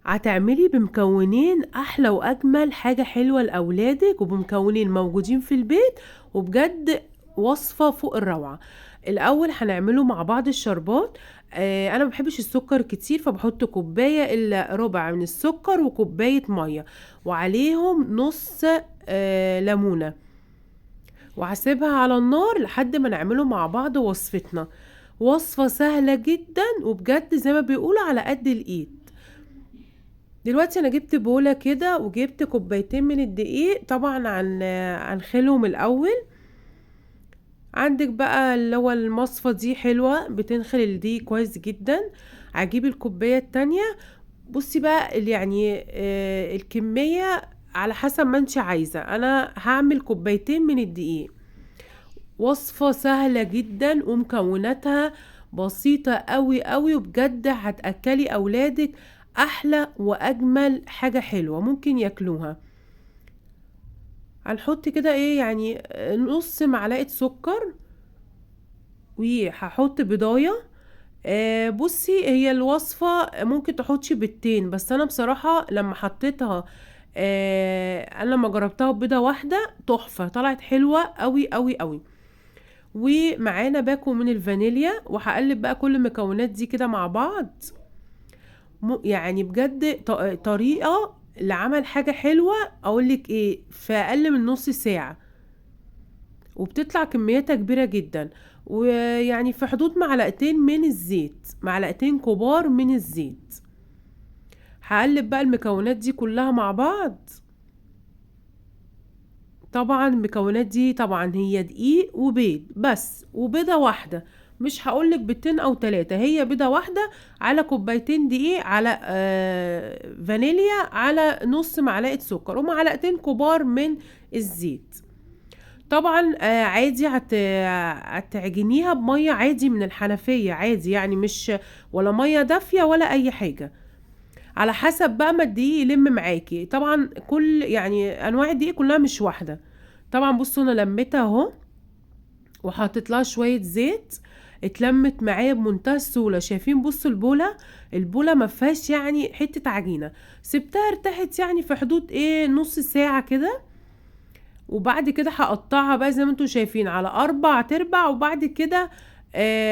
هتعملي بمكونين احلى واجمل حاجة حلوة لاولادك، وبمكونين موجودين في البيت، وبجد وصفة فوق الروعة. الاول هنعمله مع بعض الشربات. انا ما بحبش السكر كتير، فبحط كوباية الا ربع من السكر وكوباية مية، وعليهم نص ليمونة، وهسيبها على النار لحد ما نعمله مع بعض وصفتنا. وصفة سهلة جدا، وبجد زي ما بيقولوا على قد الايد. دلوقتي انا جبت بولة كده، وجبت كوبايتين من الدقيق، طبعا هنخلهم الاول. عندك بقى اللي هو المصفى دي حلوة، بتنخل الدقيق كويس جدا. هجيب الكوباية التانية. بصي بقى يعني الكمية على حسب ما انت عايزة. انا هعمل كوبايتين من الدقيق. وصفة سهلة جدا، ومكوناتها بسيطة قوي قوي، وبجد هتأكلي أولادك أحلى وأجمل حاجة حلوة ممكن ياكلوها. هنحط كده ايه يعني نص معلقة سكر، وهحط بضاية. بصي، هي الوصفة ممكن تحطي بيضتين، بس انا بصراحة لما حطيتها، انا لما جربتها ببيضة واحدة تحفة، طلعت حلوة قوي قوي قوي. ومعانا باكو من الفانيليا، وهقلب بقى كل المكونات دي كده مع بعض. يعني بجد طريقة لعمل حاجة حلوة. اقولك ايه، في اقل من نص ساعة، وبتطلع كمياتها كبيرة جدا. ويعني في حدود معلقتين من الزيت، معلقتين كبار من الزيت. هقلب بقى المكونات دي كلها مع بعض. طبعا المكونات دي طبعا هي دقيق وبيض بس، وبيضة واحدة. مش هقولك بيضتين او 3، هي بيضة واحدة على كوبايتين دقيق، على فانيليا، على نص معلقة سكر، ومعلقتين كبار من الزيت. طبعا عادي هتعجنيها بمية عادي من الحنفية عادي، يعني مش ولا مية دافية ولا اي حاجة، على حسب بقى ما الدقيق يلم معاكي. طبعا كل يعني انواع الدقيق كلها مش واحده. طبعا بصوا، انا لميتها اهو، وحطيت لها شويه زيت. اتلمت معايا بمنتهى السهوله. شايفين؟ بصوا البوله ما فيهاش يعني حته عجينه. سبتها ارتاحت يعني في حدود ايه نص ساعه كده. وبعد كده هقطعها بقى زي ما انتم شايفين على 4 تربع، وبعد كده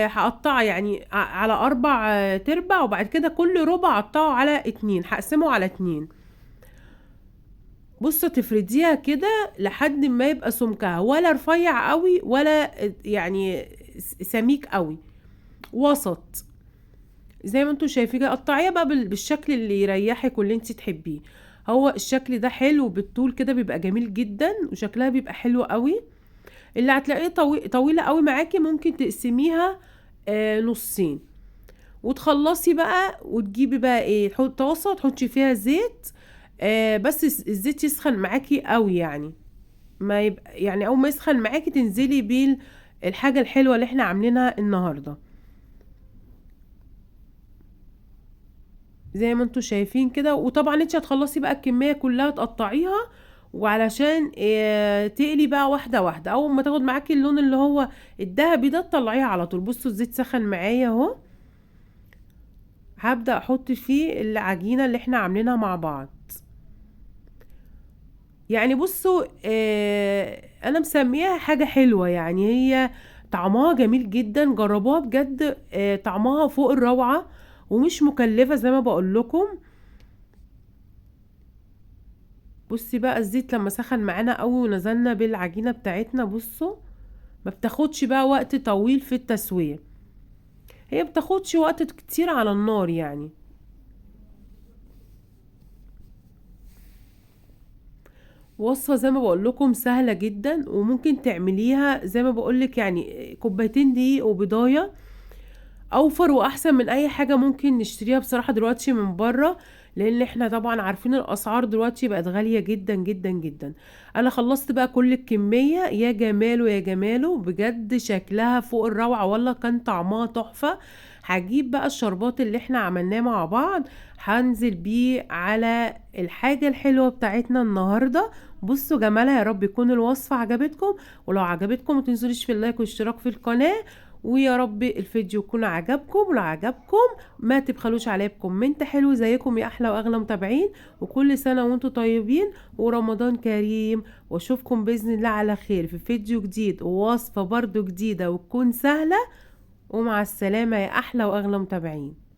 هقطعها يعني على 4 تربع، وبعد كده كل ربع اقطعه على 2، هقسمه على 2. بصوا تفرديها كده لحد ما يبقى سمكها ولا رفيع قوي ولا يعني سميك قوي، وسط. زي ما انتم شايفين كده، قطعيها بقى بالشكل اللي يريحك واللي انت تحبيه. هو الشكل ده حلو بالطول كده، بيبقى جميل جدا، وشكلها بيبقى حلو قوي. اللي هتلاقيه طويلة قوي معاكي ممكن تقسميها نصين، وتخلصي بقى، وتجيبي بقى ايه طاسة تحطي فيها زيت. بس الزيت يسخن معاكي قوي، يعني ما يبقى يعني اول ما يسخن معاكي تنزلي بيه الحاجة الحلوة اللي احنا عاملينها النهاردة. زي ما انتوا شايفين كده. وطبعا انت هتخلصي بقى الكمية كلها تقطعيها، وعلشان تقلي بقى واحدة واحدة. اول ما تاخد معاكي اللون اللي هو الذهبي ده تطلعيها على طول. بصوا الزيت سخن معايا اهو. هبدأ احط فيه العجينة اللي احنا عاملينها مع بعض. يعني بصوا انا مسميها حاجة حلوة، يعني هي طعمها جميل جدا. جربوها بجد، طعمها فوق الروعة، ومش مكلفة زي ما بقول لكم. بصي بقى الزيت لما سخن معانا قوي، ونزلنا بالعجينة بتاعتنا، بصوا ما بتاخدش بقى وقت طويل في التسوية. هي بتاخدش وقت كتير على النار يعني. وصفة زي ما بقول لكم سهلة جدا، وممكن تعمليها زي ما بقولك، يعني كوبايتين دقيق وبضاية. اوفر واحسن من اي حاجة ممكن نشتريها بصراحة دلوقتي من بره، لان احنا طبعا عارفين الاسعار دلوقتي بقت غالية جدا جدا جدا. انا خلصت بقى كل الكمية. يا جماله يا جماله، بجد شكلها فوق الروعة، والله كان طعمها تحفة. هجيب بقى الشربات اللي احنا عملناه مع بعض، هنزل بيه على الحاجة الحلوة بتاعتنا النهاردة. بصوا جمالها. يا رب يكون الوصفة عجبتكم، ولو عجبتكم متنسونيش في اللايك والاشتراك في القناة، ويا رب الفيديو يكون عجبكم، ولو عجبكم ما تبخلوش عليا بكومنت حلو زيكم يا احلى واغلى متابعين، وكل سنة وانتم طيبين ورمضان كريم، واشوفكم باذن الله على خير في فيديو جديد ووصفة برضو جديدة وتكون سهلة. ومع السلامة يا احلى واغلى متابعين.